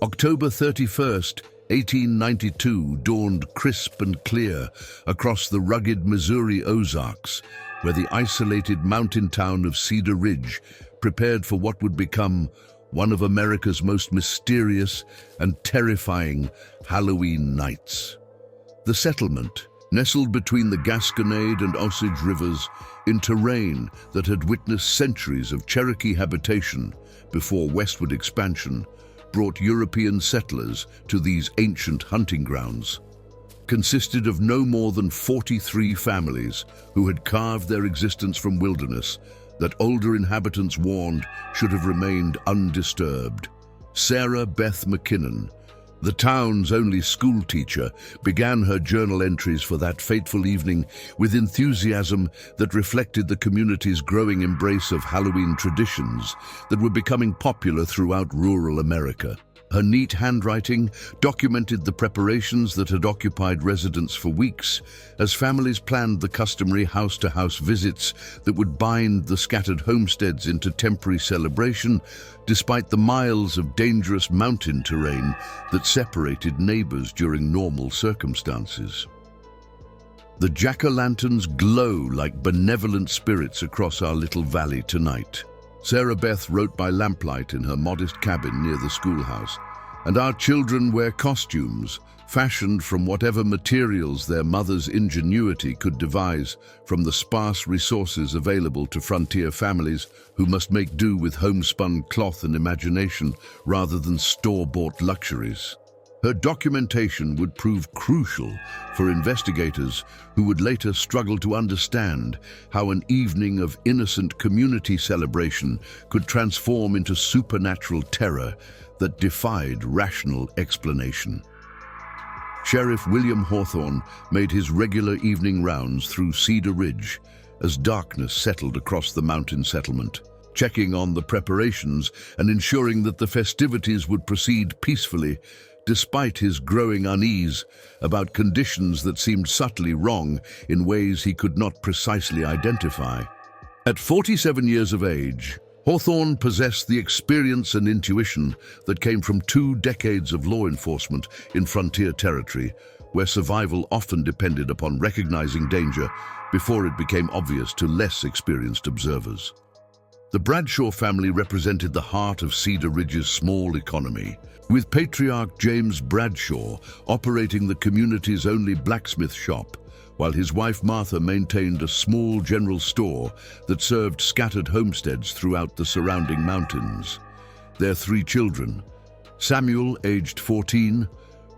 October 31st, 1892 dawned crisp and clear across the rugged Missouri Ozarks, where the isolated mountain town of Cedar Ridge prepared for what would become one of America's most mysterious and terrifying Halloween nights. The settlement, nestled between the Gasconade and Osage rivers in terrain that had witnessed centuries of Cherokee habitation before westward expansion, brought European settlers to these ancient hunting grounds, consisted of no more than 43 families who had carved their existence from wilderness that older inhabitants warned should have remained undisturbed. Sarah Beth McKinnon, the town's only school teacher, began her journal entries for that fateful evening with enthusiasm that reflected the community's growing embrace of Halloween traditions that were becoming popular throughout rural America. Her neat handwriting documented the preparations that had occupied residents for weeks as families planned the customary house-to-house visits that would bind the scattered homesteads into temporary celebration, despite the miles of dangerous mountain terrain that separated neighbors during normal circumstances. The jack-o'-lanterns glow like benevolent spirits across our little valley tonight. Sarah Beth wrote by lamplight in her modest cabin near the schoolhouse, and our children wear costumes fashioned from whatever materials their mother's ingenuity could devise from the sparse resources available to frontier families who must make do with homespun cloth and imagination rather than store-bought luxuries. Her documentation would prove crucial for investigators who would later struggle to understand how an evening of innocent community celebration could transform into supernatural terror that defied rational explanation. Sheriff William Hawthorne made his regular evening rounds through Cedar Ridge as darkness settled across the mountain settlement, checking on the preparations and ensuring that the festivities would proceed peacefully, despite his growing unease about conditions that seemed subtly wrong in ways he could not precisely identify. At 47 years of age, Hawthorne possessed the experience and intuition that came from 2 decades of law enforcement in frontier territory, where survival often depended upon recognizing danger before it became obvious to less experienced observers. The Bradshaw family represented the heart of Cedar Ridge's small economy, with patriarch James Bradshaw operating the community's only blacksmith shop, while his wife Martha maintained a small general store that served scattered homesteads throughout the surrounding mountains. Their 3 children, Samuel, aged 14,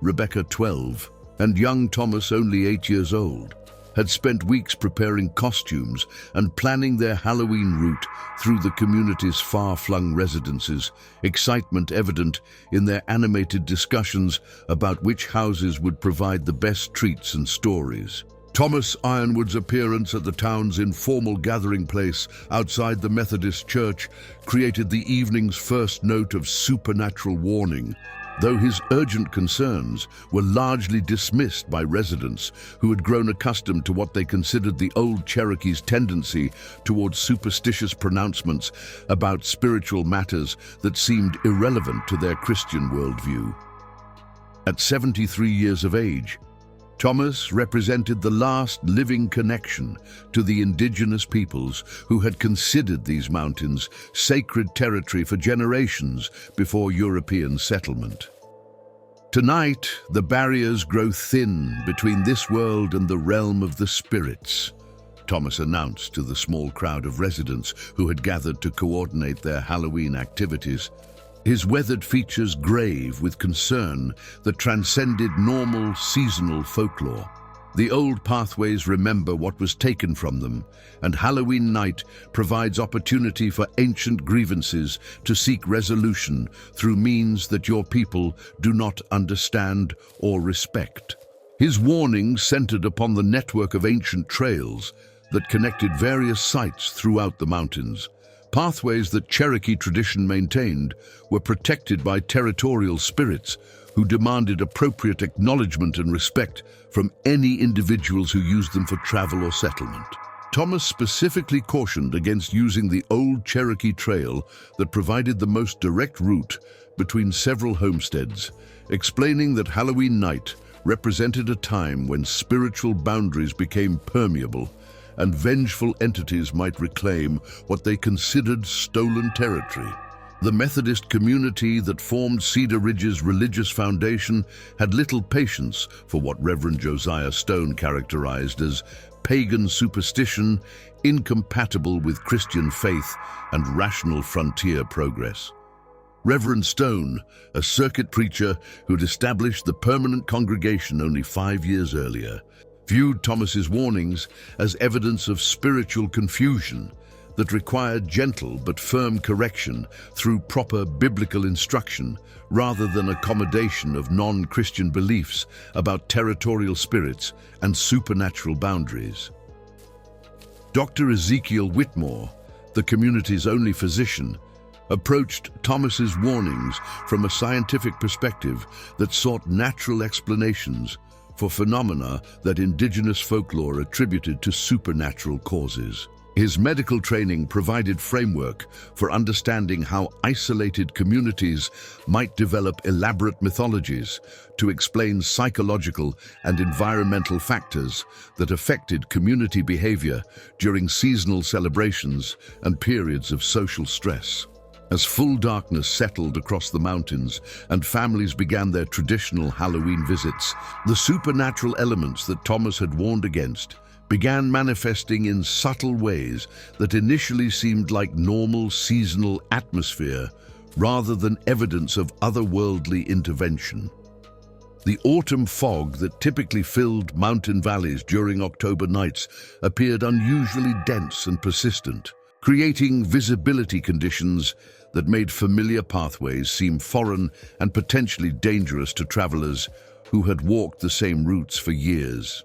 Rebecca, 12, and young Thomas, only 8 years old, had spent weeks preparing costumes and planning their Halloween route through the community's far-flung residences, excitement evident in their animated discussions about which houses would provide the best treats and stories. Thomas Ironwood's appearance at the town's informal gathering place outside the Methodist church created the evening's first note of supernatural warning, though his urgent concerns were largely dismissed by residents who had grown accustomed to what they considered the old Cherokee's tendency towards superstitious pronouncements about spiritual matters that seemed irrelevant to their Christian worldview. At 73 years of age, Thomas represented the last living connection to the indigenous peoples who had considered these mountains sacred territory for generations before European settlement. Tonight, the barriers grow thin between this world and the realm of the spirits, Thomas announced to the small crowd of residents who had gathered to coordinate their Halloween activities, his weathered features grave with concern that transcended normal seasonal folklore. The old pathways remember what was taken from them, and Halloween night provides opportunity for ancient grievances to seek resolution through means that your people do not understand or respect. His warnings centered upon the network of ancient trails that connected various sites throughout the mountains. Pathways that Cherokee tradition maintained were protected by territorial spirits who demanded appropriate acknowledgement and respect from any individuals who used them for travel or settlement. Thomas specifically cautioned against using the old Cherokee trail that provided the most direct route between several homesteads, explaining that Halloween night represented a time when spiritual boundaries became permeable and vengeful entities might reclaim what they considered stolen territory. The Methodist community that formed Cedar Ridge's religious foundation had little patience for what Reverend Josiah Stone characterized as pagan superstition incompatible with Christian faith and rational frontier progress. Reverend Stone, a circuit preacher who'd established the permanent congregation only 5 years earlier, viewed Thomas's warnings as evidence of spiritual confusion that required gentle but firm correction through proper biblical instruction rather than accommodation of non-Christian beliefs about territorial spirits and supernatural boundaries. Dr. Ezekiel Whitmore, the community's only physician, approached Thomas's warnings from a scientific perspective that sought natural explanations for phenomena that indigenous folklore attributed to supernatural causes. His medical training provided framework for understanding how isolated communities might develop elaborate mythologies to explain psychological and environmental factors that affected community behavior during seasonal celebrations and periods of social stress. As full darkness settled across the mountains and families began their traditional Halloween visits, the supernatural elements that Thomas had warned against began manifesting in subtle ways that initially seemed like normal seasonal atmosphere rather than evidence of otherworldly intervention. The autumn fog that typically filled mountain valleys during October nights appeared unusually dense and persistent, creating visibility conditions that made familiar pathways seem foreign and potentially dangerous to travelers who had walked the same routes for years.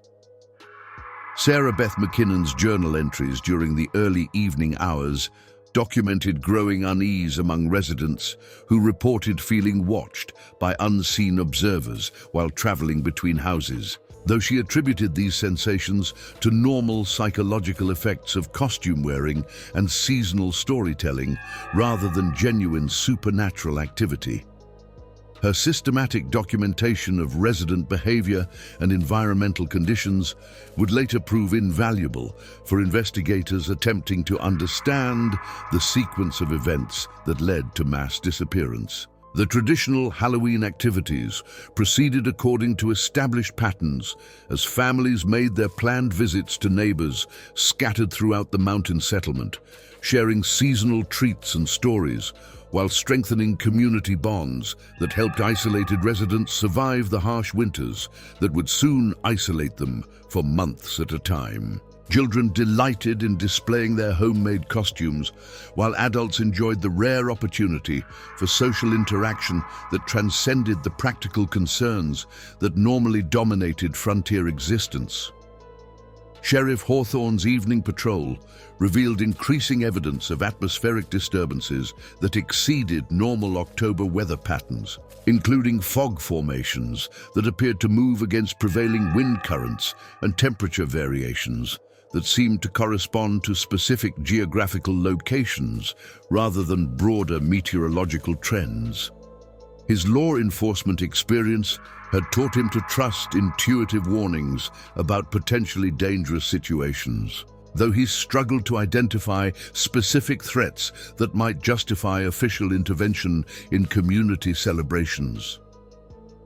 Sarah Beth McKinnon's journal entries during the early evening hours documented growing unease among residents who reported feeling watched by unseen observers while traveling between houses, though she attributed these sensations to normal psychological effects of costume wearing and seasonal storytelling rather than genuine supernatural activity. Her systematic documentation of resident behavior and environmental conditions would later prove invaluable for investigators attempting to understand the sequence of events that led to mass disappearance. The traditional Halloween activities proceeded according to established patterns as families made their planned visits to neighbors scattered throughout the mountain settlement, sharing seasonal treats and stories, while strengthening community bonds that helped isolated residents survive the harsh winters that would soon isolate them for months at a time. Children delighted in displaying their homemade costumes, while adults enjoyed the rare opportunity for social interaction that transcended the practical concerns that normally dominated frontier existence. Sheriff Hawthorne's evening patrol revealed increasing evidence of atmospheric disturbances that exceeded normal October weather patterns, including fog formations that appeared to move against prevailing wind currents and temperature variations that seemed to correspond to specific geographical locations rather than broader meteorological trends. His law enforcement experience had taught him to trust intuitive warnings about potentially dangerous situations, though he struggled to identify specific threats that might justify official intervention in community celebrations.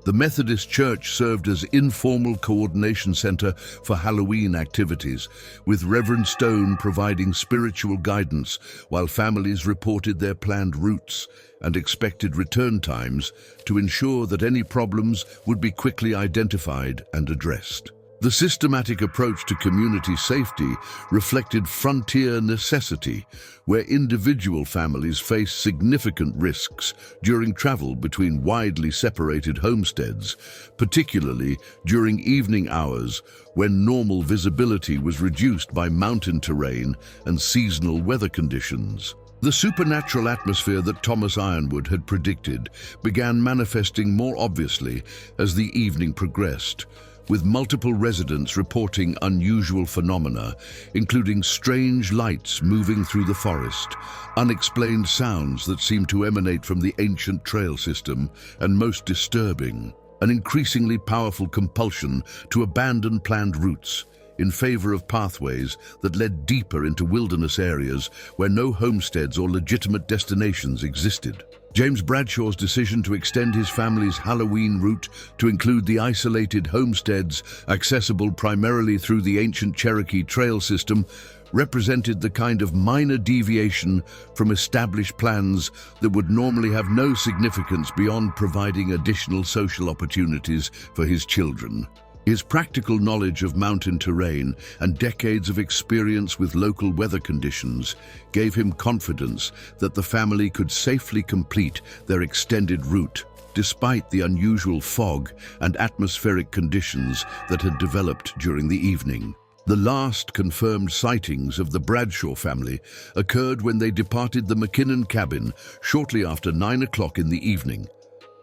The Methodist Church served as informal coordination center for Halloween activities, with Reverend Stone providing spiritual guidance while families reported their planned routes and expected return times to ensure that any problems would be quickly identified and addressed. The systematic approach to community safety reflected frontier necessity, where individual families face significant risks during travel between widely separated homesteads, particularly during evening hours when normal visibility was reduced by mountain terrain and seasonal weather conditions. The supernatural atmosphere that Thomas Ironwood had predicted began manifesting more obviously as the evening progressed, with multiple residents reporting unusual phenomena, including strange lights moving through the forest, unexplained sounds that seem to emanate from the ancient trail system, and most disturbing, an increasingly powerful compulsion to abandon planned routes in favor of pathways that led deeper into wilderness areas where no homesteads or legitimate destinations existed. James Bradshaw's decision to extend his family's Halloween route to include the isolated homesteads accessible primarily through the ancient Cherokee trail system represented the kind of minor deviation from established plans that would normally have no significance beyond providing additional social opportunities for his children. His practical knowledge of mountain terrain and decades of experience with local weather conditions gave him confidence that the family could safely complete their extended route, despite the unusual fog and atmospheric conditions that had developed during the evening. The last confirmed sightings of the Bradshaw family occurred when they departed the McKinnon cabin shortly after 9 o'clock in the evening,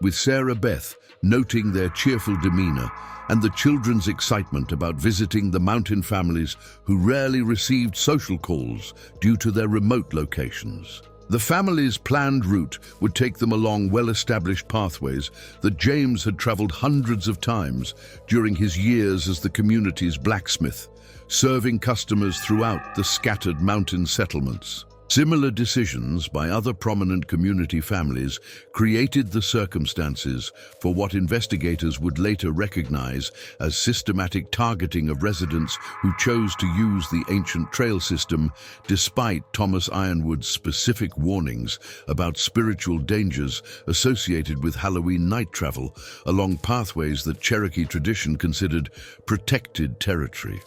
with Sarah Beth noting their cheerful demeanor and the children's excitement about visiting the mountain families who rarely received social calls due to their remote locations. The family's planned route would take them along well-established pathways that James had traveled hundreds of times during his years as the community's blacksmith, serving customers throughout the scattered mountain settlements. Similar decisions by other prominent community families created the circumstances for what investigators would later recognize as systematic targeting of residents who chose to use the ancient trail system despite Thomas Ironwood's specific warnings about spiritual dangers associated with Halloween night travel along pathways that Cherokee tradition considered protected territory.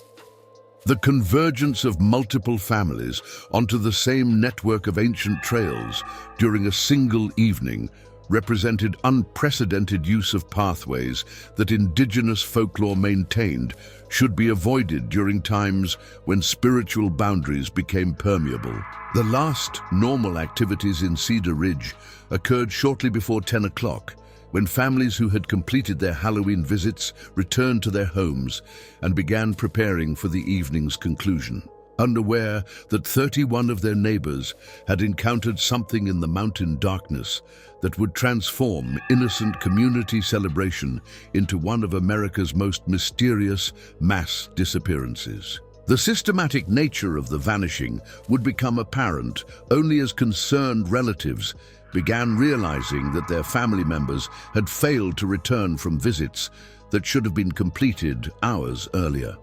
The convergence of multiple families onto the same network of ancient trails during a single evening represented unprecedented use of pathways that indigenous folklore maintained should be avoided during times when spiritual boundaries became permeable. The last normal activities in Cedar Ridge occurred shortly before 10 o'clock, when families who had completed their Halloween visits returned to their homes and began preparing for the evening's conclusion, unaware that 31 of their neighbors had encountered something in the mountain darkness that would transform innocent community celebration into one of America's most mysterious mass disappearances. The systematic nature of the vanishing would become apparent only as concerned relatives began realizing that their family members had failed to return from visits that should have been completed hours earlier.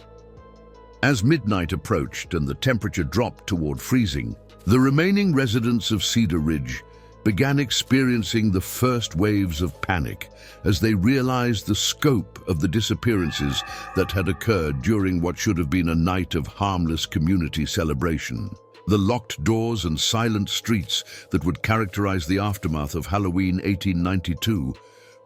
As midnight approached and the temperature dropped toward freezing, the remaining residents of Cedar Ridge began experiencing the first waves of panic as they realized the scope of the disappearances that had occurred during what should have been a night of harmless community celebration. The locked doors and silent streets that would characterize the aftermath of Halloween 1892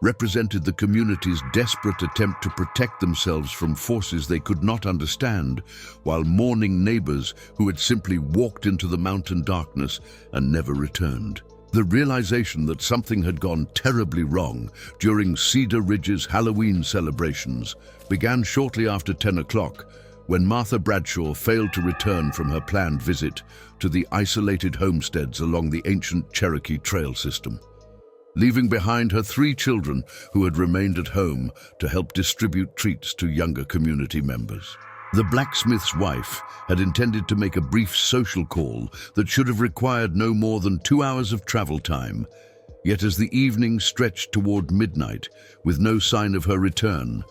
represented the community's desperate attempt to protect themselves from forces they could not understand, while mourning neighbors who had simply walked into the mountain darkness and never returned. The realization that something had gone terribly wrong during Cedar Ridge's Halloween celebrations began shortly after 10 o'clock, when Martha Bradshaw failed to return from her planned visit to the isolated homesteads along the ancient Cherokee trail system, leaving behind her 3 children who had remained at home to help distribute treats to younger community members. The blacksmith's wife had intended to make a brief social call that should have required no more than 2 hours of travel time, yet as the evening stretched toward midnight with no sign of her return,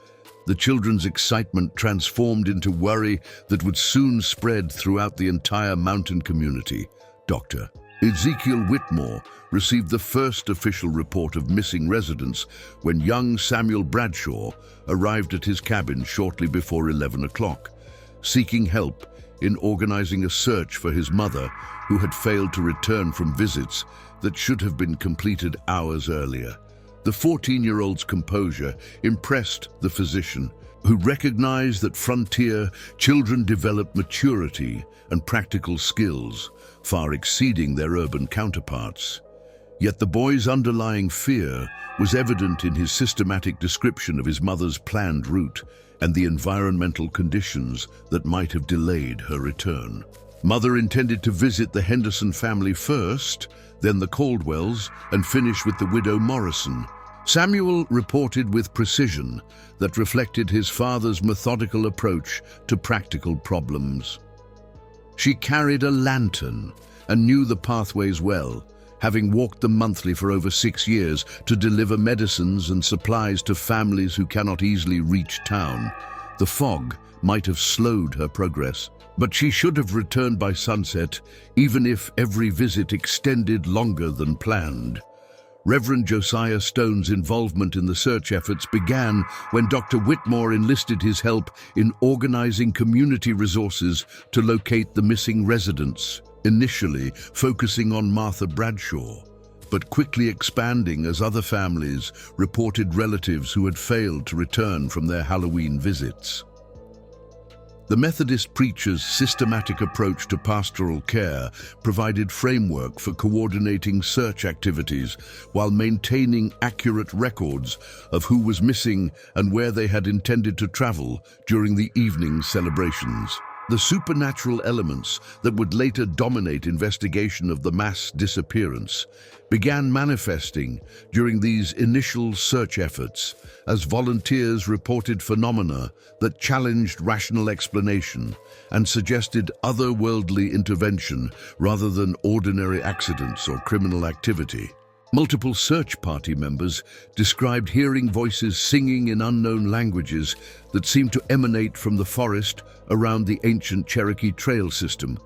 the children's excitement transformed into worry that would soon spread throughout the entire mountain community. Dr. Ezekiel Whitmore received the first official report of missing residents when young Samuel Bradshaw arrived at his cabin shortly before 11 o'clock, seeking help in organizing a search for his mother, who had failed to return from visits that should have been completed hours earlier. The 14-year-old's composure impressed the physician, who recognized that frontier children develop maturity and practical skills far exceeding their urban counterparts. Yet the boy's underlying fear was evident in his systematic description of his mother's planned route and the environmental conditions that might have delayed her return. Mother intended to visit the Henderson family first, then the Caldwells, and finish with the widow Morrison. Samuel reported with precision that reflected his father's methodical approach to practical problems. She carried a lantern and knew the pathways well, having walked them monthly for over 6 years to deliver medicines and supplies to families who cannot easily reach town. The fog might have slowed her progress, but she should have returned by sunset, even if every visit extended longer than planned. Reverend Josiah Stone's involvement in the search efforts began when Dr. Whitmore enlisted his help in organizing community resources to locate the missing residents, initially focusing on Martha Bradshaw, but quickly expanding as other families reported relatives who had failed to return from their Halloween visits. The Methodist preacher's systematic approach to pastoral care provided framework for coordinating search activities while maintaining accurate records of who was missing and where they had intended to travel during the evening celebrations. The supernatural elements that would later dominate investigation of the mass disappearance began manifesting during these initial search efforts as volunteers reported phenomena that challenged rational explanation and suggested otherworldly intervention rather than ordinary accidents or criminal activity. Multiple search party members described hearing voices singing in unknown languages that seemed to emanate from the forest around the ancient Cherokee trail system,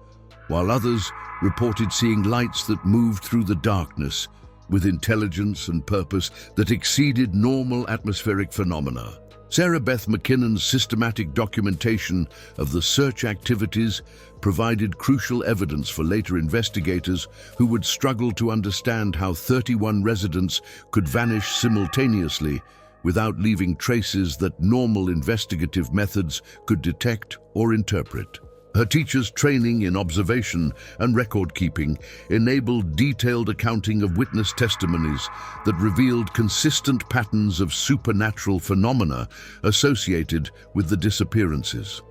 while others reported seeing lights that moved through the darkness with intelligence and purpose that exceeded normal atmospheric phenomena. Sarah Beth McKinnon's systematic documentation of the search activities provided crucial evidence for later investigators who would struggle to understand how 31 residents could vanish simultaneously without leaving traces that normal investigative methods could detect or interpret. Her teacher's training in observation and record-keeping enabled detailed accounting of witness testimonies that revealed consistent patterns of supernatural phenomena associated with the disappearances.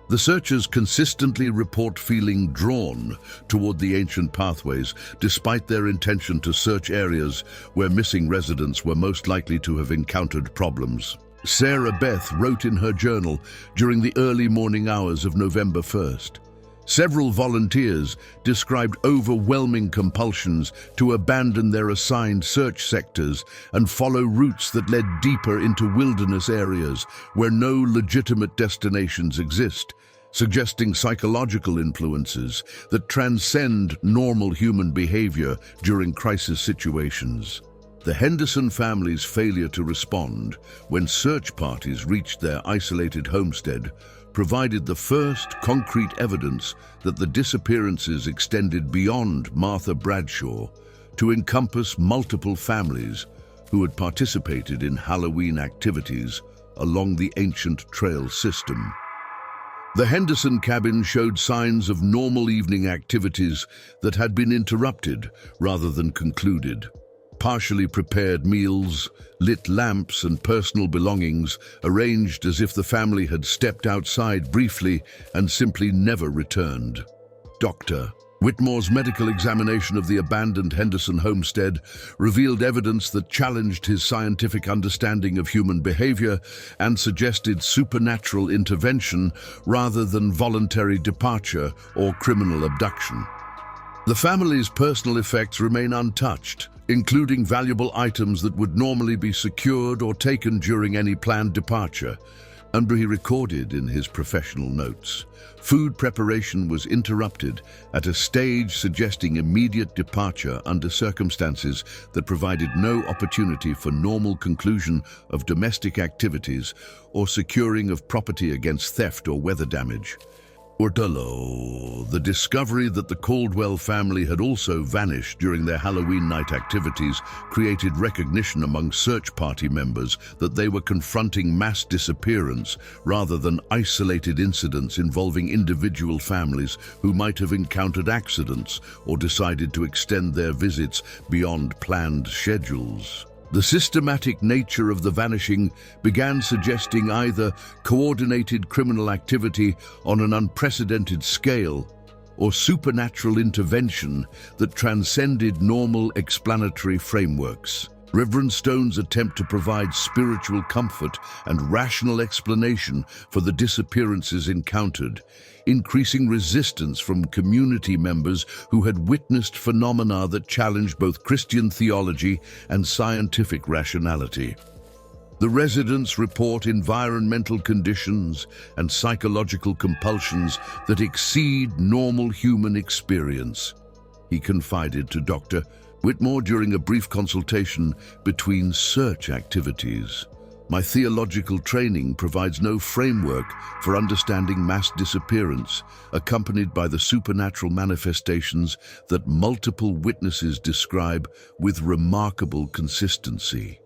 The searchers consistently report feeling drawn toward the ancient pathways, despite their intention to search areas where missing residents were most likely to have encountered problems. Sarah Beth wrote in her journal during the early morning hours of November 1st. Several volunteers described overwhelming compulsions to abandon their assigned search sectors and follow routes that led deeper into wilderness areas where no legitimate destinations exist, suggesting psychological influences that transcend normal human behavior during crisis situations. The Henderson family's failure to respond when search parties reached their isolated homestead provided the first concrete evidence that the disappearances extended beyond Martha Bradshaw to encompass multiple families who had participated in Halloween activities along the ancient trail system. The Henderson cabin showed signs of normal evening activities that had been interrupted rather than concluded. Partially prepared meals, lit lamps, and personal belongings arranged as if the family had stepped outside briefly and simply never returned. Dr. Whitmore's medical examination of the abandoned Henderson homestead revealed evidence that challenged his scientific understanding of human behavior and suggested supernatural intervention rather than voluntary departure or criminal abduction. The family's personal effects remain untouched, including valuable items that would normally be secured or taken during any planned departure. And he recorded in his professional notes, food preparation was interrupted at a stage suggesting immediate departure under circumstances that provided no opportunity for normal conclusion of domestic activities or securing of property against theft or weather damage. Ortolo. The discovery that the Caldwell family had also vanished during their Halloween night activities created recognition among search party members that they were confronting mass disappearance rather than isolated incidents involving individual families who might have encountered accidents or decided to extend their visits beyond planned schedules. The systematic nature of the vanishing began suggesting either coordinated criminal activity on an unprecedented scale or supernatural intervention that transcended normal explanatory frameworks. Reverend Stone's attempt to provide spiritual comfort and rational explanation for the disappearances encountered, increasing resistance from community members who had witnessed phenomena that challenged both Christian theology and scientific rationality. The residents report environmental conditions and psychological compulsions that exceed normal human experience, he confided to Dr. Whitmore during a brief consultation between search activities. My theological training provides no framework for understanding mass disappearance, accompanied by the supernatural manifestations that multiple witnesses describe with remarkable consistency.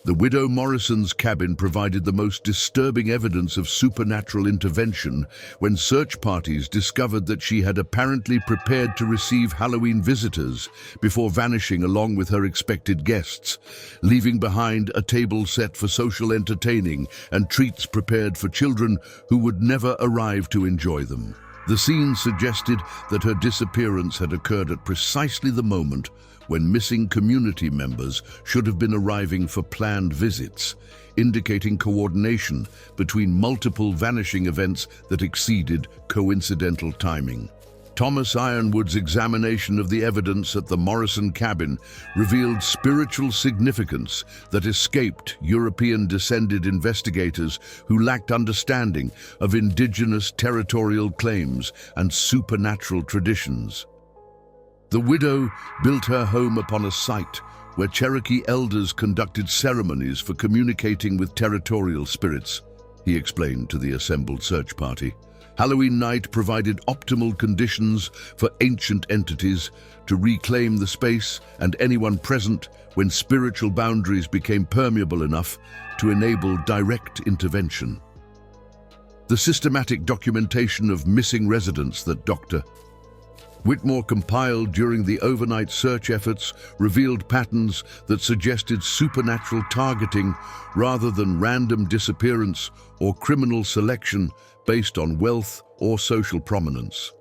The widow Morrison's cabin provided the most disturbing evidence of supernatural intervention when search parties discovered that she had apparently prepared to receive Halloween visitors before vanishing along with her expected guests, leaving behind a table set for social entertaining and treats prepared for children who would never arrive to enjoy them. The scene suggested that her disappearance had occurred at precisely the moment when missing community members should have been arriving for planned visits, indicating coordination between multiple vanishing events that exceeded coincidental timing. Thomas Ironwood's examination of the evidence at the Morrison cabin revealed spiritual significance that escaped European-descended investigators who lacked understanding of indigenous territorial claims and supernatural traditions. The widow built her home upon a site where Cherokee elders conducted ceremonies for communicating with territorial spirits, he explained to the assembled search party. Halloween night provided optimal conditions for ancient entities to reclaim the space and anyone present when spiritual boundaries became permeable enough to enable direct intervention. The systematic documentation of missing residents that Dr. Whitmore compiled during the overnight search efforts revealed patterns that suggested supernatural targeting rather than random disappearance or criminal selection based on wealth or social prominence.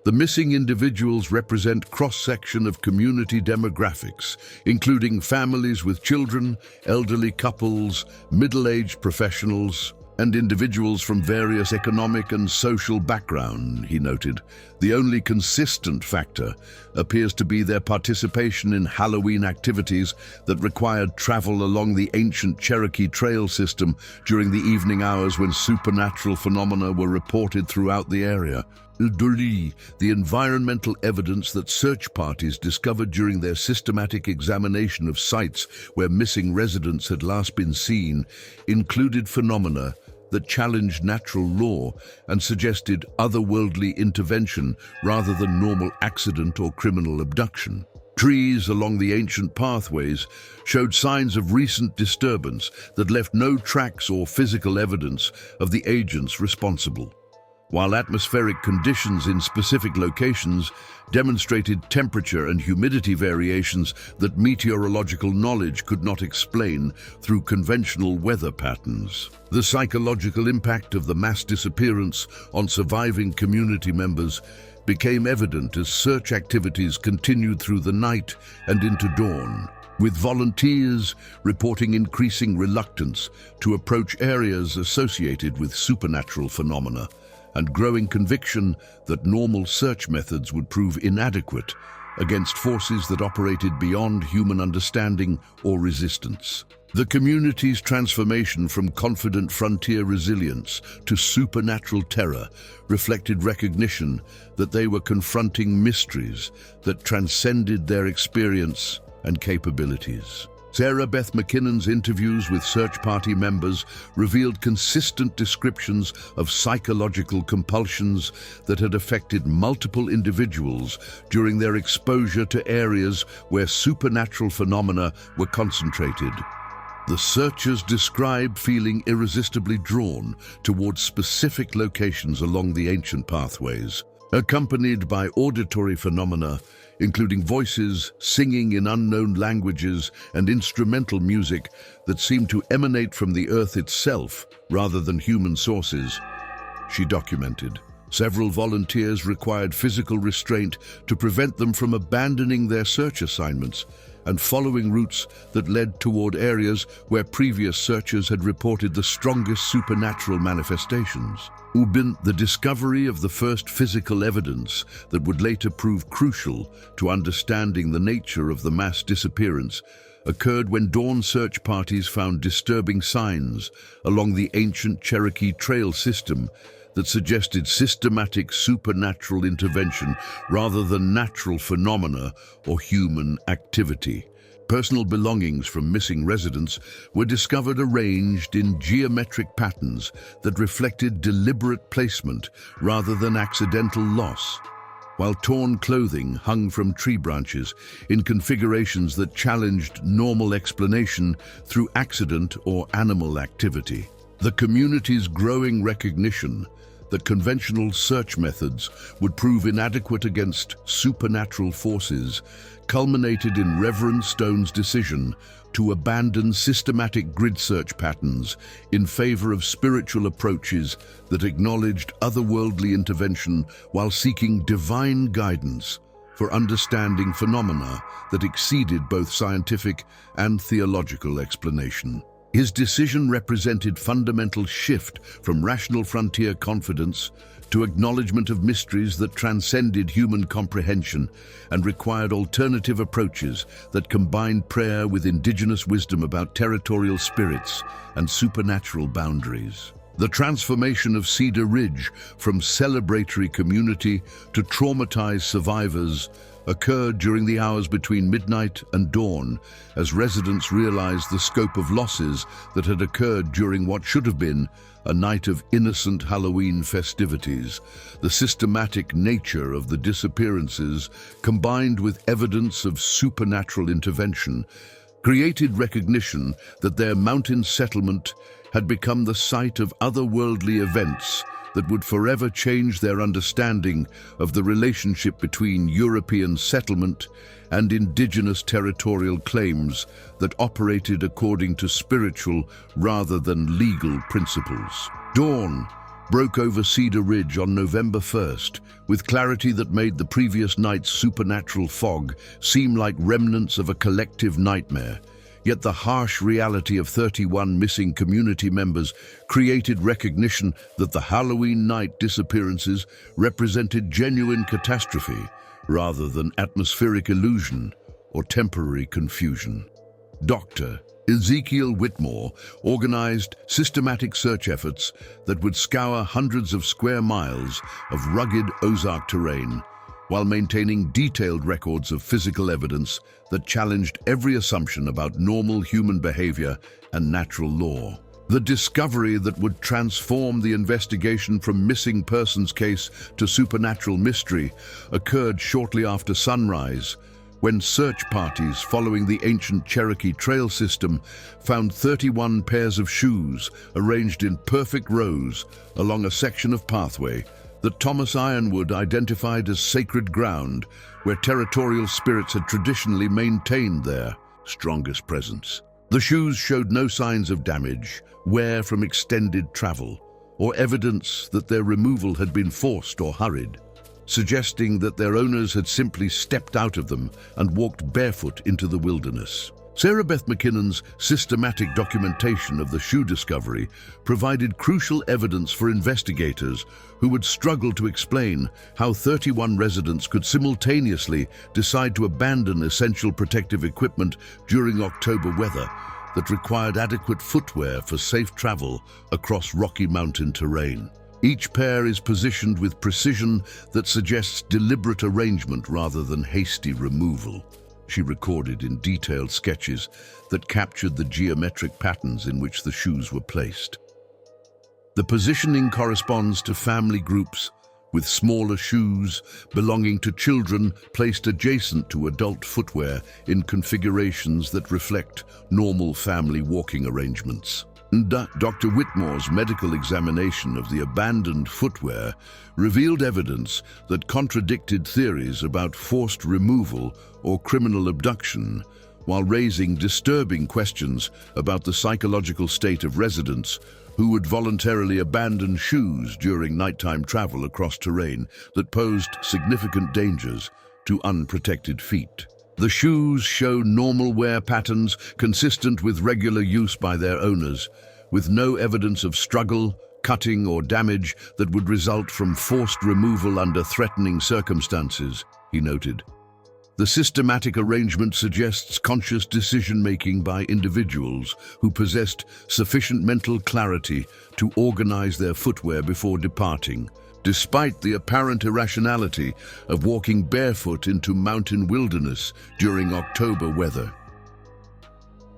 The missing individuals represent cross-section of community demographics, including families with children, elderly couples, middle-aged professionals, and individuals from various economic and social backgrounds, he noted. The only consistent factor appears to be their participation in Halloween activities that required travel along the ancient Cherokee trail system during the evening hours when supernatural phenomena were reported throughout the area. The environmental evidence that search parties discovered during their systematic examination of sites where missing residents had last been seen included phenomena that challenged natural law and suggested otherworldly intervention rather than normal accident or criminal abduction. Trees along the ancient pathways showed signs of recent disturbance that left no tracks or physical evidence of the agents responsible, while atmospheric conditions in specific locations demonstrated temperature and humidity variations that meteorological knowledge could not explain through conventional weather patterns. The psychological impact of the mass disappearance on surviving community members became evident as search activities continued through the night and into dawn, with volunteers reporting increasing reluctance to approach areas associated with supernatural phenomena, and growing conviction that normal search methods would prove inadequate against forces that operated beyond human understanding or resistance. The community's transformation from confident frontier resilience to supernatural terror reflected recognition that they were confronting mysteries that transcended their experience and capabilities. Sarah Beth McKinnon's interviews with search party members revealed consistent descriptions of psychological compulsions that had affected multiple individuals during their exposure to areas where supernatural phenomena were concentrated. The searchers described feeling irresistibly drawn towards specific locations along the ancient pathways, accompanied by auditory phenomena, including voices, singing in unknown languages, and instrumental music that seemed to emanate from the earth itself rather than human sources. She documented. Several volunteers required physical restraint to prevent them from abandoning their search assignments and following routes that led toward areas where previous searchers had reported the strongest supernatural manifestations. The discovery of the first physical evidence that would later prove crucial to understanding the nature of the mass disappearance occurred when dawn search parties found disturbing signs along the ancient Cherokee trail system that suggested systematic supernatural intervention rather than natural phenomena or human activity. Personal belongings from missing residents were discovered arranged in geometric patterns that reflected deliberate placement rather than accidental loss, while torn clothing hung from tree branches in configurations that challenged normal explanation through accident or animal activity. The community's growing recognition that conventional search methods would prove inadequate against supernatural forces culminated in Reverend Stone's decision to abandon systematic grid search patterns in favor of spiritual approaches that acknowledged otherworldly intervention while seeking divine guidance for understanding phenomena that exceeded both scientific and theological explanation. His decision represented fundamental shift from rational frontier confidence to acknowledgement of mysteries that transcended human comprehension and required alternative approaches that combined prayer with indigenous wisdom about territorial spirits and supernatural boundaries. The transformation of Cedar Ridge from celebratory community to traumatized survivors occurred during the hours between midnight and dawn as residents realized the scope of losses that had occurred during what should have been a night of innocent Halloween festivities. The systematic nature of the disappearances, combined with evidence of supernatural intervention, created recognition that their mountain settlement had become the site of otherworldly events that would forever change their understanding of the relationship between European settlement and indigenous territorial claims that operated according to spiritual rather than legal principles. Dawn broke over Cedar Ridge on November 1st, with clarity that made the previous night's supernatural fog seem like remnants of a collective nightmare. Yet the harsh reality of 31 missing community members created recognition that the Halloween night disappearances represented genuine catastrophe rather than atmospheric illusion or temporary confusion. Dr. Ezekiel Whitmore organized systematic search efforts that would scour hundreds of square miles of rugged Ozark terrain while maintaining detailed records of physical evidence that challenged every assumption about normal human behavior and natural law. The discovery that would transform the investigation from missing persons case to supernatural mystery occurred shortly after sunrise, when search parties following the ancient Cherokee trail system found 31 pairs of shoes arranged in perfect rows along a section of pathway that Thomas Ironwood identified as sacred ground, where territorial spirits had traditionally maintained their strongest presence. The shoes showed no signs of damage, wear from extended travel, or evidence that their removal had been forced or hurried, suggesting that their owners had simply stepped out of them and walked barefoot into the wilderness. Sarah Beth McKinnon's systematic documentation of the shoe discovery provided crucial evidence for investigators who would struggle to explain how 31 residents could simultaneously decide to abandon essential protective equipment during October weather that required adequate footwear for safe travel across Rocky Mountain terrain. Each pair is positioned with precision that suggests deliberate arrangement rather than hasty removal. she recorded in detailed sketches that captured the geometric patterns in which the shoes were placed. The positioning corresponds to family groups, with smaller shoes belonging to children placed adjacent to adult footwear in configurations that reflect normal family walking arrangements. Dr. Whitmore's medical examination of the abandoned footwear revealed evidence that contradicted theories about forced removal or criminal abduction, while raising disturbing questions about the psychological state of residents who would voluntarily abandon shoes during nighttime travel across terrain that posed significant dangers to unprotected feet. The shoes show normal wear patterns consistent with regular use by their owners, with no evidence of struggle, cutting, or damage that would result from forced removal under threatening circumstances, he noted. The systematic arrangement suggests conscious decision-making by individuals who possessed sufficient mental clarity to organize their footwear before departing, despite the apparent irrationality of walking barefoot into mountain wilderness during October weather.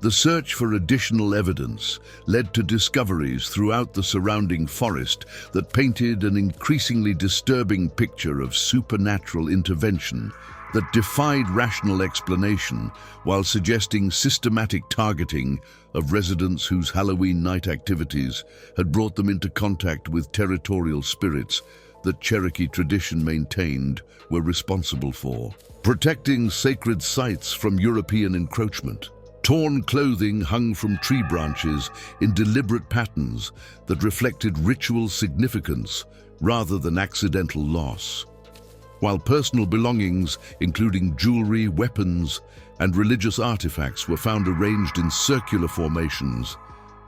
The search for additional evidence led to discoveries throughout the surrounding forest that painted an increasingly disturbing picture of supernatural intervention that defied rational explanation, while suggesting systematic targeting of residents whose Halloween night activities had brought them into contact with territorial spirits that Cherokee tradition maintained were responsible for. Protecting sacred sites from European encroachment. Torn clothing hung from tree branches in deliberate patterns that reflected ritual significance rather than accidental loss. While personal belongings, including jewelry, weapons, and religious artifacts, were found arranged in circular formations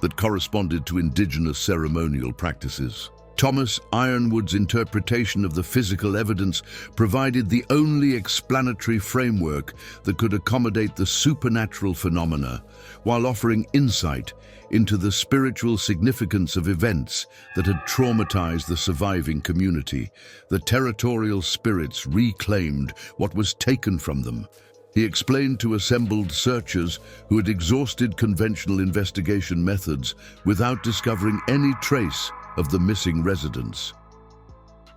that corresponded to indigenous ceremonial practices. Thomas Ironwood's interpretation of the physical evidence provided the only explanatory framework that could accommodate the supernatural phenomena, while offering insight into the spiritual significance of events that had traumatized the surviving community. The territorial spirits reclaimed what was taken from them. He explained to assembled searchers who had exhausted conventional investigation methods without discovering any trace of the missing residents.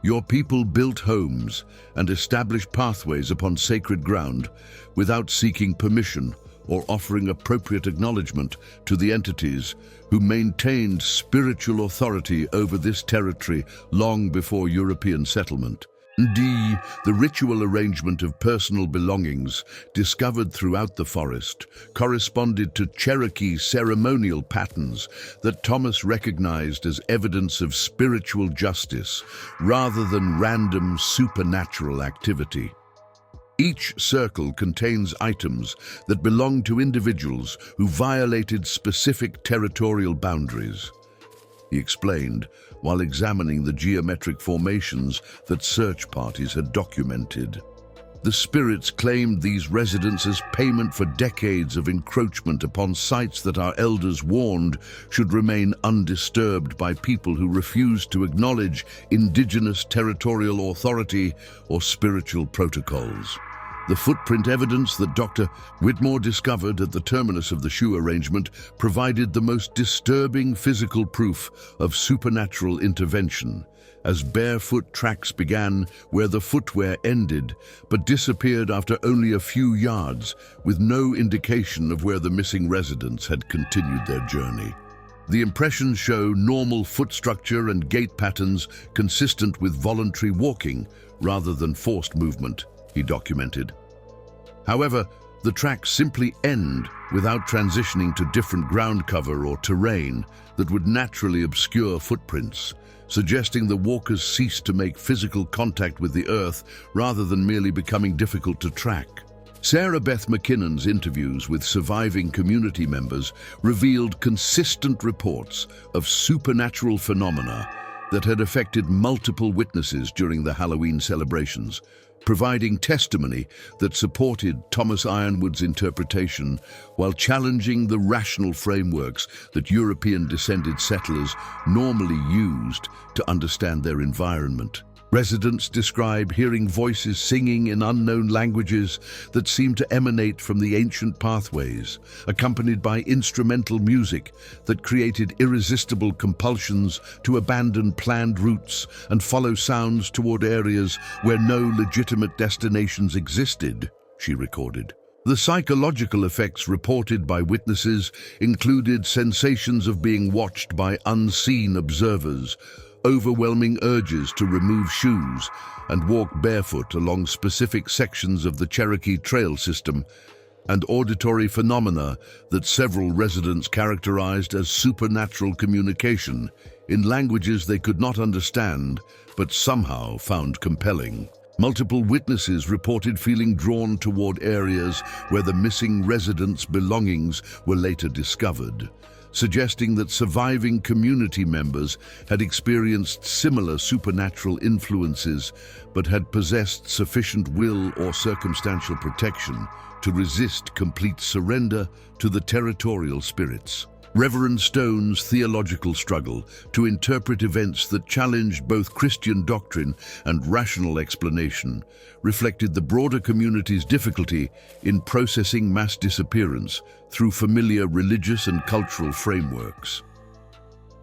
Your people built homes and established pathways upon sacred ground without seeking permission or offering appropriate acknowledgement to the entities who maintained spiritual authority over this territory long before European settlement. D. The ritual arrangement of personal belongings discovered throughout the forest corresponded to Cherokee ceremonial patterns that Thomas recognized as evidence of spiritual justice rather than random supernatural activity. Each circle contains items that belong to individuals who violated specific territorial boundaries, he explained, while examining the geometric formations that search parties had documented. The spirits claimed these residents as payment for decades of encroachment upon sites that our elders warned should remain undisturbed by people who refused to acknowledge indigenous territorial authority or spiritual protocols. The footprint evidence that Dr. Whitmore discovered at the terminus of the shoe arrangement provided the most disturbing physical proof of supernatural intervention, as barefoot tracks began where the footwear ended, but disappeared after only a few yards, with no indication of where the missing residents had continued their journey. The impressions show normal foot structure and gait patterns consistent with voluntary walking rather than forced movement, he documented. However, the tracks simply end without transitioning to different ground cover or terrain that would naturally obscure footprints, suggesting the walkers ceased to make physical contact with the earth rather than merely becoming difficult to track. Sarah Beth McKinnon's interviews with surviving community members revealed consistent reports of supernatural phenomena that had affected multiple witnesses during the Halloween celebrations, providing testimony that supported Thomas Ironwood's interpretation while challenging the rational frameworks that European-descended settlers normally used to understand their environment. Residents describe hearing voices singing in unknown languages that seem to emanate from the ancient pathways, accompanied by instrumental music that created irresistible compulsions to abandon planned routes and follow sounds toward areas where no legitimate destinations existed, she recorded. The psychological effects reported by witnesses included sensations of being watched by unseen observers, overwhelming urges to remove shoes and walk barefoot along specific sections of the Cherokee trail system, and auditory phenomena that several residents characterized as supernatural communication in languages they could not understand but somehow found compelling. Multiple witnesses reported feeling drawn toward areas where the missing residents' belongings were later discovered, suggesting that surviving community members had experienced similar supernatural influences but had possessed sufficient will or circumstantial protection to resist complete surrender to the territorial spirits. Reverend Stone's theological struggle to interpret events that challenged both Christian doctrine and rational explanation reflected the broader community's difficulty in processing mass disappearance through familiar religious and cultural frameworks.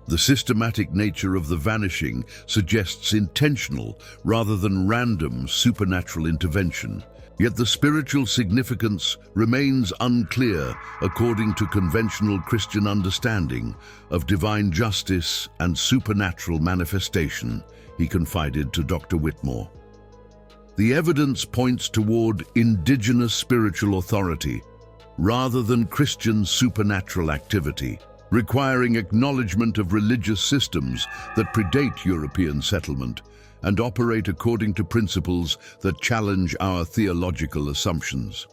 The systematic nature of the vanishing suggests intentional rather than random supernatural intervention. Yet the spiritual significance remains unclear according to conventional Christian understanding of divine justice and supernatural manifestation, he confided to Dr. Whitmore. The evidence points toward indigenous spiritual authority rather than Christian supernatural activity, requiring acknowledgement of religious systems that predate European settlement and operate according to principles that challenge our theological assumptions.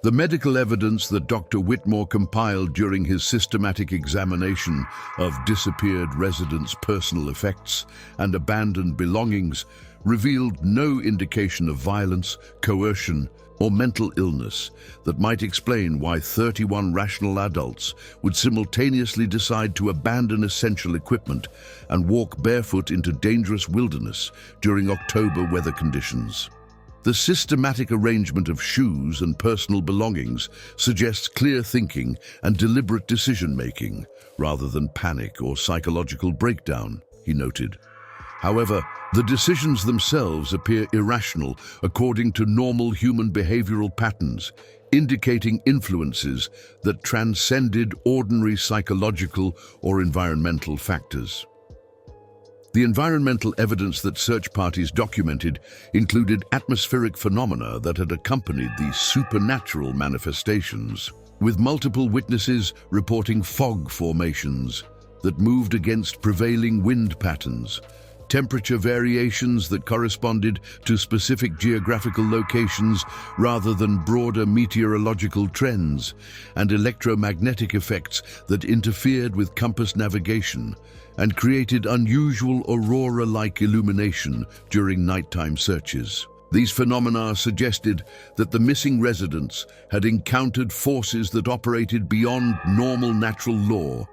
The medical evidence that Dr. Whitmore compiled during his systematic examination of disappeared residents' personal effects and abandoned belongings revealed no indication of violence, coercion, or mental illness that might explain why 31 rational adults would simultaneously decide to abandon essential equipment and walk barefoot into dangerous wilderness during October weather conditions. The systematic arrangement of shoes and personal belongings suggests clear thinking and deliberate decision-making, rather than panic or psychological breakdown, he noted. However, the decisions themselves appear irrational according to normal human behavioral patterns, indicating influences that transcended ordinary psychological or environmental factors. The environmental evidence that search parties documented included atmospheric phenomena that had accompanied these supernatural manifestations, with multiple witnesses reporting fog formations that moved against prevailing wind patterns, temperature variations that corresponded to specific geographical locations rather than broader meteorological trends, and electromagnetic effects that interfered with compass navigation and created unusual aurora-like illumination during nighttime searches. These phenomena suggested that the missing residents had encountered forces that operated beyond normal natural law,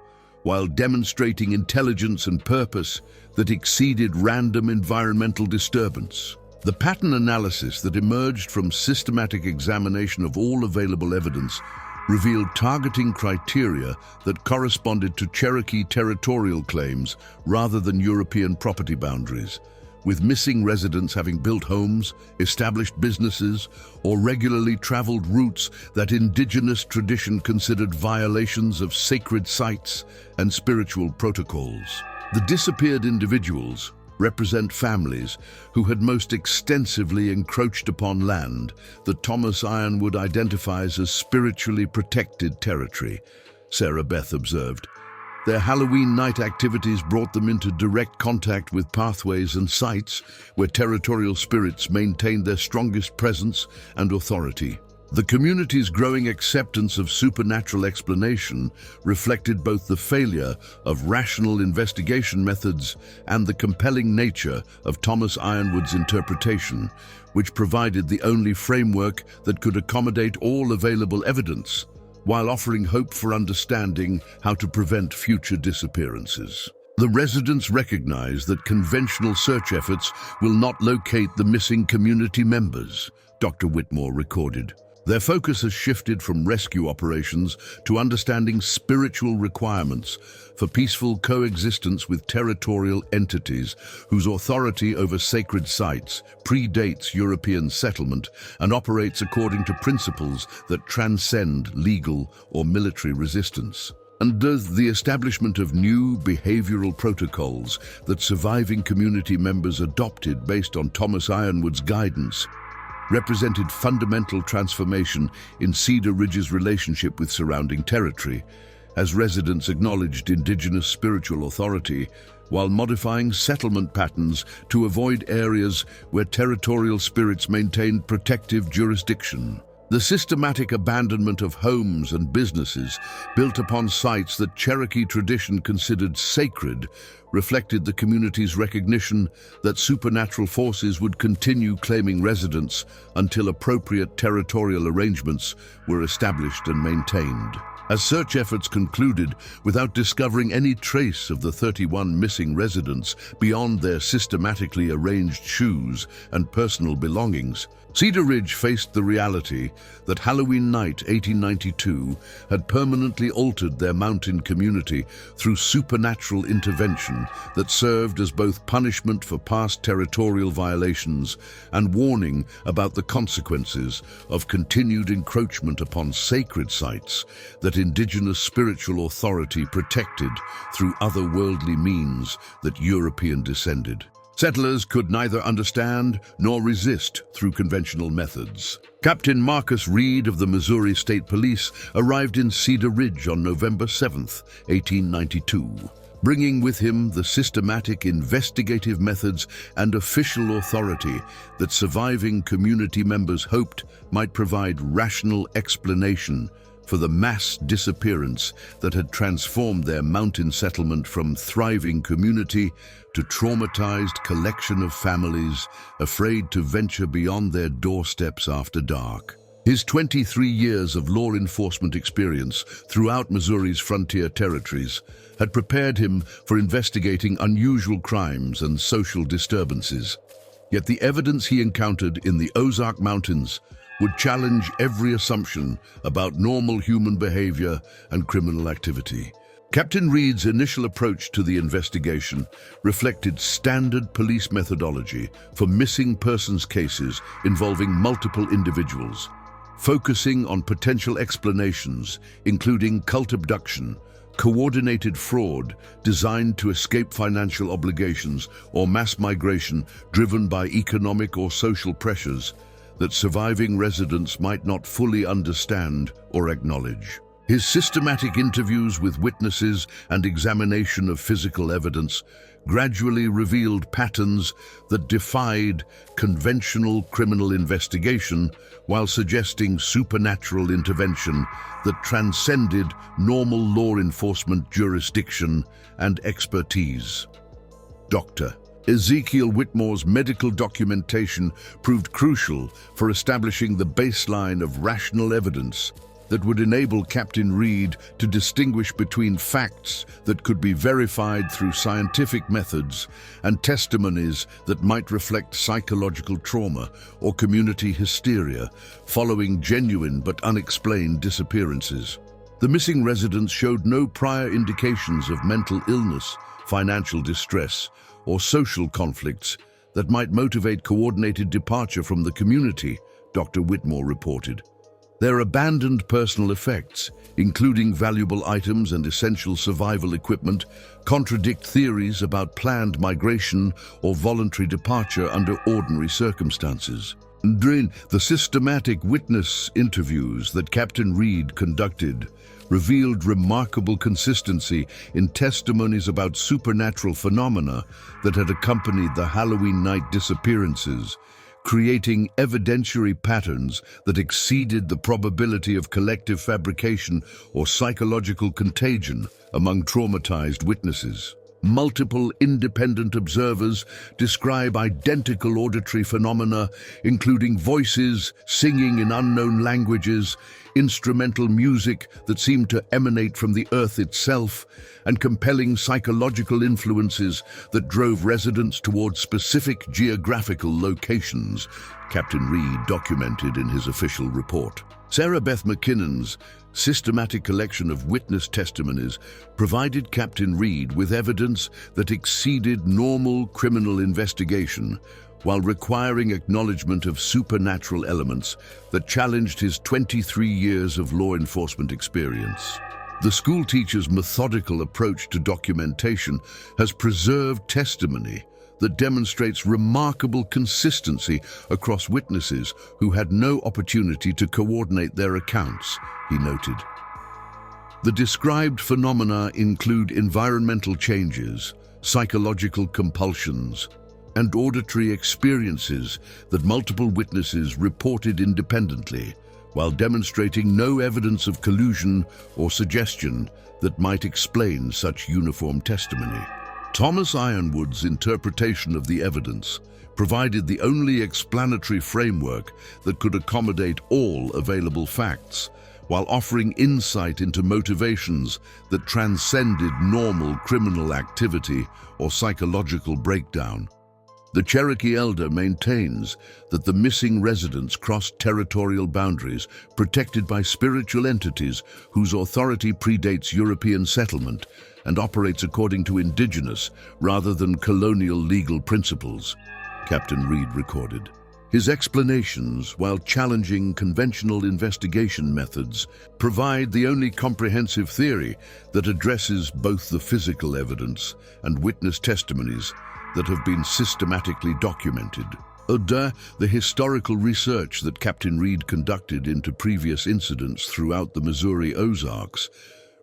while demonstrating intelligence and purpose that exceeded random environmental disturbance. The pattern analysis that emerged from systematic examination of all available evidence revealed targeting criteria that corresponded to Cherokee territorial claims rather than European property boundaries, with missing residents having built homes, established businesses, or regularly traveled routes that indigenous tradition considered violations of sacred sites and spiritual protocols. The disappeared individuals represent families who had most extensively encroached upon land that Thomas Ironwood identifies as spiritually protected territory, Sarah Beth observed. Their Halloween night activities brought them into direct contact with pathways and sites where territorial spirits maintained their strongest presence and authority. The community's growing acceptance of supernatural explanation reflected both the failure of rational investigation methods and the compelling nature of Thomas Ironwood's interpretation, which provided the only framework that could accommodate all available evidence, while offering hope for understanding how to prevent future disappearances. The residents recognize that conventional search efforts will not locate the missing community members, Dr. Whitmore recorded. Their focus has shifted from rescue operations to understanding spiritual requirements for peaceful coexistence with territorial entities whose authority over sacred sites predates European settlement and operates according to principles that transcend legal or military resistance. And does the establishment of new behavioral protocols that surviving community members adopted based on Thomas Ironwood's guidance represented fundamental transformation in Cedar Ridge's relationship with surrounding territory, as residents acknowledged indigenous spiritual authority while modifying settlement patterns to avoid areas where territorial spirits maintained protective jurisdiction. The systematic abandonment of homes and businesses built upon sites that Cherokee tradition considered sacred reflected the community's recognition that supernatural forces would continue claiming residents until appropriate territorial arrangements were established and maintained. As search efforts concluded without discovering any trace of the 31 missing residents beyond their systematically arranged shoes and personal belongings, Cedar Ridge faced the reality that Halloween night 1892 had permanently altered their mountain community through supernatural intervention that served as both punishment for past territorial violations and warning about the consequences of continued encroachment upon sacred sites that indigenous spiritual authority protected through otherworldly means that European descended. Settlers could neither understand nor resist through conventional methods. Captain Marcus Reed of the Missouri State Police arrived in Cedar Ridge on November 7, 1892, bringing with him the systematic investigative methods and official authority that surviving community members hoped might provide rational explanation for the mass disappearance that had transformed their mountain settlement from thriving community to traumatized collection of families afraid to venture beyond their doorsteps after dark. His 23 years of law enforcement experience throughout Missouri's frontier territories had prepared him for investigating unusual crimes and social disturbances. Yet the evidence he encountered in the Ozark Mountains would challenge every assumption about normal human behavior and criminal activity. Captain Reed's initial approach to the investigation reflected standard police methodology for missing persons cases involving multiple individuals, focusing on potential explanations, including cult abduction, coordinated fraud designed to escape financial obligations, or mass migration driven by economic or social pressures that surviving residents might not fully understand or acknowledge. His systematic interviews with witnesses and examination of physical evidence gradually revealed patterns that defied conventional criminal investigation while suggesting supernatural intervention that transcended normal law enforcement jurisdiction and expertise. Dr. Ezekiel Whitmore's medical documentation proved crucial for establishing the baseline of rational evidence that would enable Captain Reed to distinguish between facts that could be verified through scientific methods and testimonies that might reflect psychological trauma or community hysteria following genuine but unexplained disappearances. The missing residents showed no prior indications of mental illness, financial distress, or social conflicts that might motivate coordinated departure from the community, Dr. Whitmore reported. Their abandoned personal effects, including valuable items and essential survival equipment, contradict theories about planned migration or voluntary departure under ordinary circumstances. During the systematic witness interviews that Captain Reed conducted, revealed remarkable consistency in testimonies about supernatural phenomena that had accompanied the Halloween night disappearances, creating evidentiary patterns that exceeded the probability of collective fabrication or psychological contagion among traumatized witnesses. Multiple independent observers describe identical auditory phenomena, including voices, singing in unknown languages, instrumental music that seemed to emanate from the earth itself, and compelling psychological influences that drove residents towards specific geographical locations, Captain Reed documented in his official report. Sarah Beth McKinnon's systematic collection of witness testimonies provided Captain Reed with evidence that exceeded normal criminal investigation, while requiring acknowledgement of supernatural elements that challenged his 23 years of law enforcement experience. The schoolteacher's methodical approach to documentation has preserved testimony that demonstrates remarkable consistency across witnesses who had no opportunity to coordinate their accounts, he noted. The described phenomena include environmental changes, psychological compulsions, and auditory experiences that multiple witnesses reported independently, while demonstrating no evidence of collusion or suggestion that might explain such uniform testimony. Thomas Ironwood's interpretation of the evidence provided the only explanatory framework that could accommodate all available facts, while offering insight into motivations that transcended normal criminal activity or psychological breakdown. The Cherokee elder maintains that the missing residents crossed territorial boundaries protected by spiritual entities whose authority predates European settlement and operates according to indigenous rather than colonial legal principles, Captain Reed recorded. His explanations, while challenging conventional investigation methods, provide the only comprehensive theory that addresses both the physical evidence and witness testimonies that have been systematically documented. The historical research that Captain Reed conducted into previous incidents throughout the Missouri Ozarks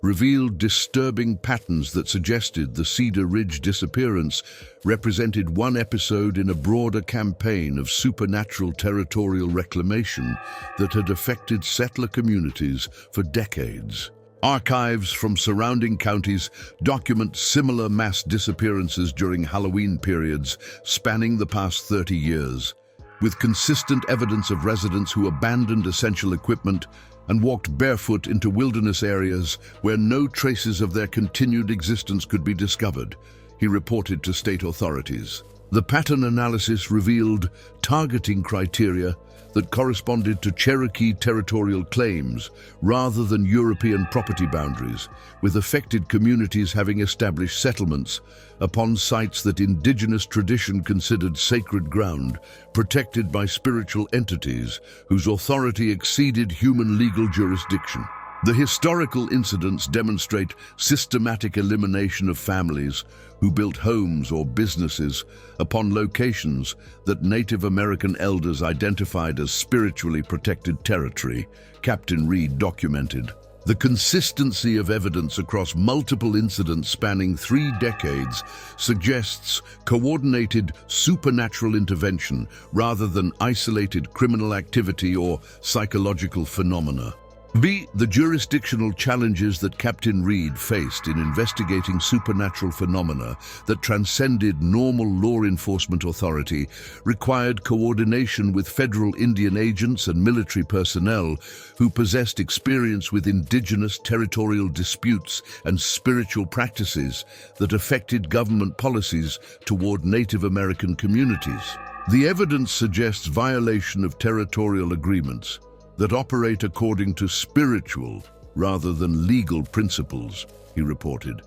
revealed disturbing patterns that suggested the Cedar Ridge disappearance represented one episode in a broader campaign of supernatural territorial reclamation that had affected settler communities for decades. Archives from surrounding counties document similar mass disappearances during Halloween periods spanning the past 30 years, with consistent evidence of residents who abandoned essential equipment and walked barefoot into wilderness areas where no traces of their continued existence could be discovered, he reported to state authorities. The pattern analysis revealed targeting criteria that corresponded to Cherokee territorial claims rather than European property boundaries, with affected communities having established settlements upon sites that indigenous tradition considered sacred ground, protected by spiritual entities whose authority exceeded human legal jurisdiction. The historical incidents demonstrate systematic elimination of families who built homes or businesses upon locations that Native American elders identified as spiritually protected territory, Captain Reed documented. The consistency of evidence across multiple incidents spanning 3 decades suggests coordinated supernatural intervention rather than isolated criminal activity or psychological phenomena. The jurisdictional challenges that Captain Reed faced in investigating supernatural phenomena that transcended normal law enforcement authority required coordination with federal Indian agents and military personnel who possessed experience with indigenous territorial disputes and spiritual practices that affected government policies toward Native American communities. The evidence suggests violation of territorial agreements that operate according to spiritual rather than legal principles, he reported.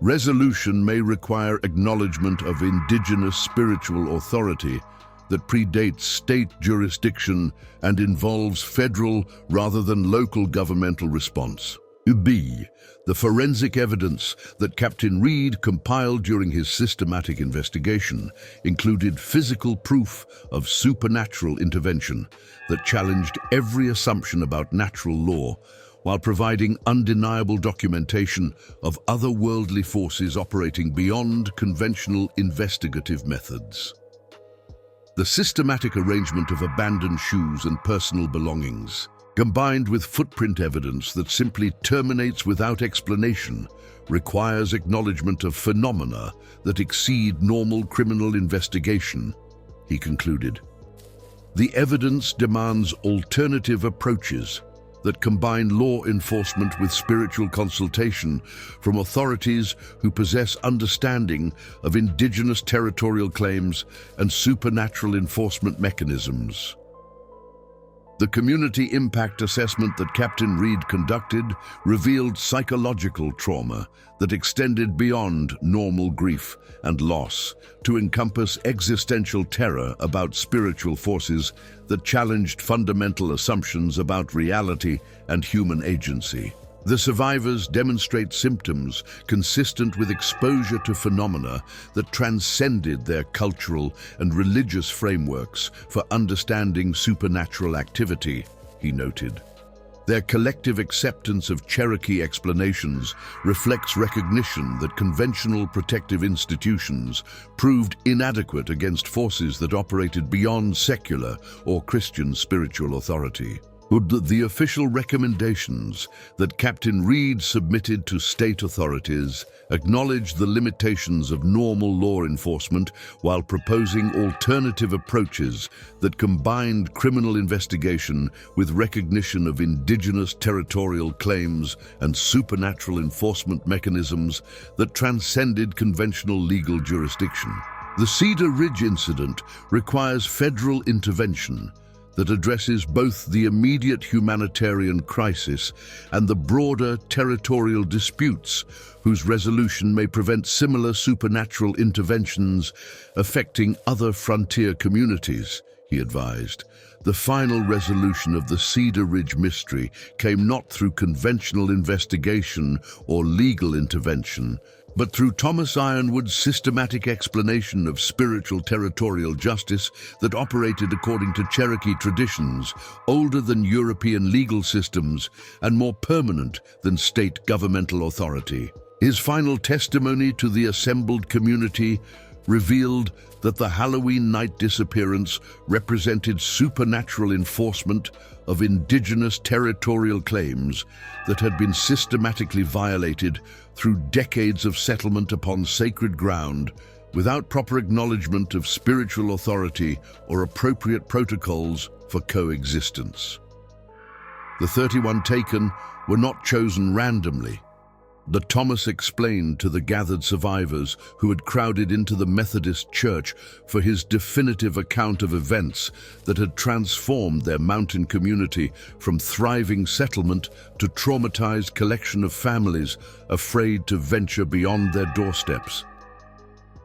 Resolution may require acknowledgement of indigenous spiritual authority that predates state jurisdiction and involves federal rather than local governmental response. The forensic evidence that Captain Reed compiled during his systematic investigation included physical proof of supernatural intervention that challenged every assumption about natural law, while providing undeniable documentation of otherworldly forces operating beyond conventional investigative methods. The systematic arrangement of abandoned shoes and personal belongings, combined with footprint evidence that simply terminates without explanation, requires acknowledgement of phenomena that exceed normal criminal investigation, he concluded. The evidence demands alternative approaches that combine law enforcement with spiritual consultation from authorities who possess understanding of indigenous territorial claims and supernatural enforcement mechanisms. The community impact assessment that Captain Reed conducted revealed psychological trauma that extended beyond normal grief and loss to encompass existential terror about spiritual forces that challenged fundamental assumptions about reality and human agency. The survivors demonstrate symptoms consistent with exposure to phenomena that transcended their cultural and religious frameworks for understanding supernatural activity, he noted. Their collective acceptance of Cherokee explanations reflects recognition that conventional protective institutions proved inadequate against forces that operated beyond secular or Christian spiritual authority. The official recommendations that Captain Reed submitted to state authorities acknowledge the limitations of normal law enforcement while proposing alternative approaches that combined criminal investigation with recognition of indigenous territorial claims and supernatural enforcement mechanisms that transcended conventional legal jurisdiction. The Cedar Ridge incident requires federal intervention that addresses both the immediate humanitarian crisis and the broader territorial disputes whose resolution may prevent similar supernatural interventions affecting other frontier communities, he advised. The final resolution of the Cedar Ridge mystery came not through conventional investigation or legal intervention, but through Thomas Ironwood's systematic explanation of spiritual territorial justice that operated according to Cherokee traditions, older than European legal systems and more permanent than state governmental authority. His final testimony to the assembled community revealed that the Halloween night disappearance represented supernatural enforcement of indigenous territorial claims that had been systematically violated through decades of settlement upon sacred ground without proper acknowledgement of spiritual authority or appropriate protocols for coexistence. The 31 taken were not chosen randomly. That Thomas explained to the gathered survivors who had crowded into the Methodist Church for his definitive account of events that had transformed their mountain community from thriving settlement to traumatized collection of families afraid to venture beyond their doorsteps.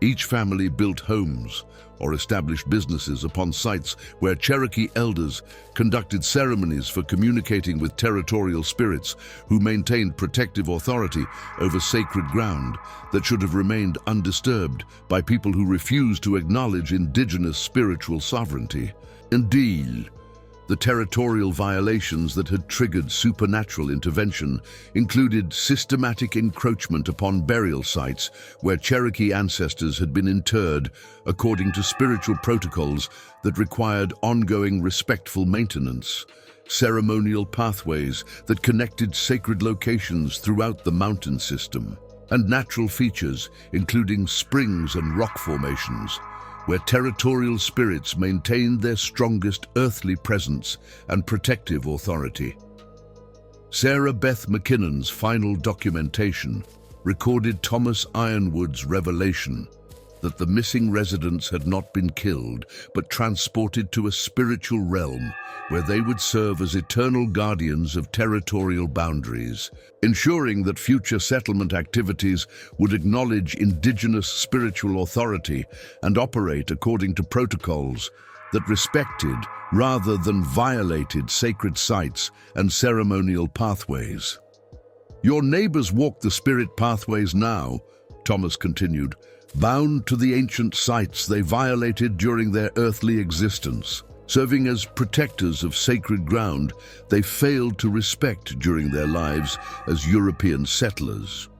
Each family built homes or established businesses upon sites where Cherokee elders conducted ceremonies for communicating with territorial spirits who maintained protective authority over sacred ground that should have remained undisturbed by people who refused to acknowledge indigenous spiritual sovereignty. Indeed, the territorial violations that had triggered supernatural intervention included systematic encroachment upon burial sites where Cherokee ancestors had been interred according to spiritual protocols that required ongoing respectful maintenance, ceremonial pathways that connected sacred locations throughout the mountain system, and natural features including springs and rock formations where territorial spirits maintained their strongest earthly presence and protective authority. Sarah Beth McKinnon's final documentation recorded Thomas Ironwood's revelation that the missing residents had not been killed, but transported to a spiritual realm where they would serve as eternal guardians of territorial boundaries, ensuring that future settlement activities would acknowledge indigenous spiritual authority and operate according to protocols that respected rather than violated sacred sites and ceremonial pathways. Your neighbors walk the spirit pathways now, Thomas continued, bound to the ancient sites they violated during their earthly existence. Serving as protectors of sacred ground they failed to respect during their lives as European settlers.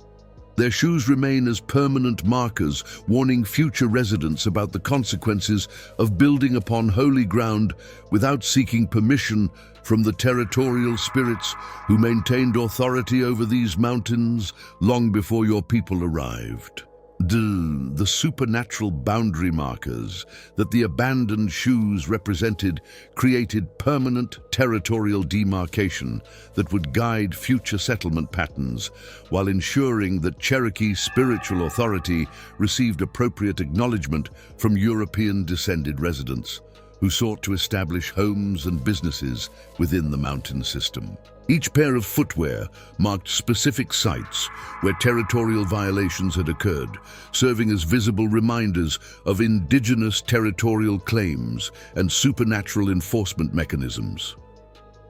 Their shoes remain as permanent markers, warning future residents about the consequences of building upon holy ground without seeking permission from the territorial spirits who maintained authority over these mountains long before your people arrived. The supernatural boundary markers that the abandoned shoes represented created permanent territorial demarcation that would guide future settlement patterns while ensuring that Cherokee spiritual authority received appropriate acknowledgement from European-descended residents who sought to establish homes and businesses within the mountain system. Each pair of footwear marked specific sites where territorial violations had occurred, serving as visible reminders of indigenous territorial claims and supernatural enforcement mechanisms.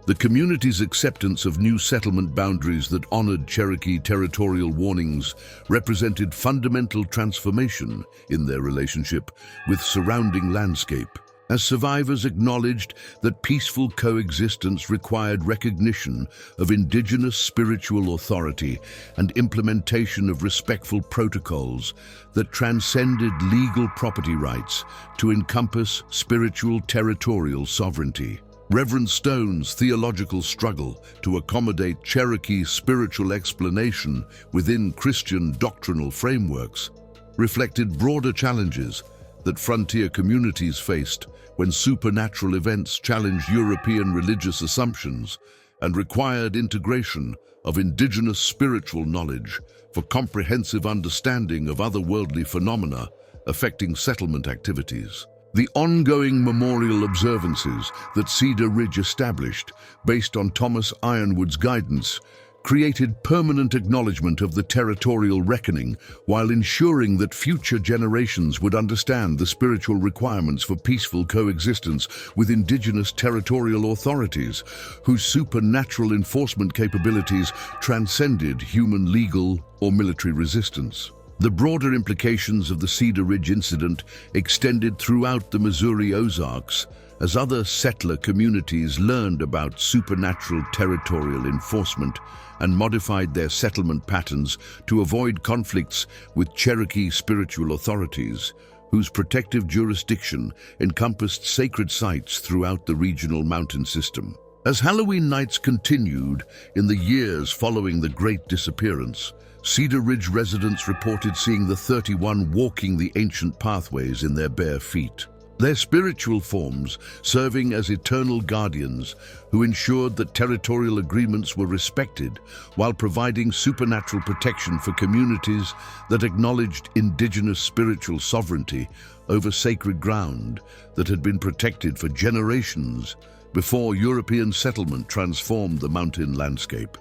The community's acceptance of new settlement boundaries that honored Cherokee territorial warnings represented fundamental transformation in their relationship with surrounding landscape, as survivors acknowledged that peaceful coexistence required recognition of indigenous spiritual authority and implementation of respectful protocols that transcended legal property rights to encompass spiritual territorial sovereignty. Reverend Stone's theological struggle to accommodate Cherokee spiritual explanation within Christian doctrinal frameworks reflected broader challenges that frontier communities faced when supernatural events challenged European religious assumptions and required integration of indigenous spiritual knowledge for comprehensive understanding of otherworldly phenomena affecting settlement activities. The ongoing memorial observances that Cedar Ridge established, based on Thomas Ironwood's guidance, created permanent acknowledgement of the territorial reckoning while ensuring that future generations would understand the spiritual requirements for peaceful coexistence with indigenous territorial authorities, whose supernatural enforcement capabilities transcended human legal or military resistance. The broader implications of the Cedar Ridge incident extended throughout the Missouri Ozarks as other settler communities learned about supernatural territorial enforcement and modified their settlement patterns to avoid conflicts with Cherokee spiritual authorities, whose protective jurisdiction encompassed sacred sites throughout the regional mountain system. As Halloween nights continued in the years following the Great Disappearance, Cedar Ridge residents reported seeing the 31 walking the ancient pathways in their bare feet, their spiritual forms serving as eternal guardians who ensured that territorial agreements were respected while providing supernatural protection for communities that acknowledged indigenous spiritual sovereignty over sacred ground that had been protected for generations before European settlement transformed the mountain landscape.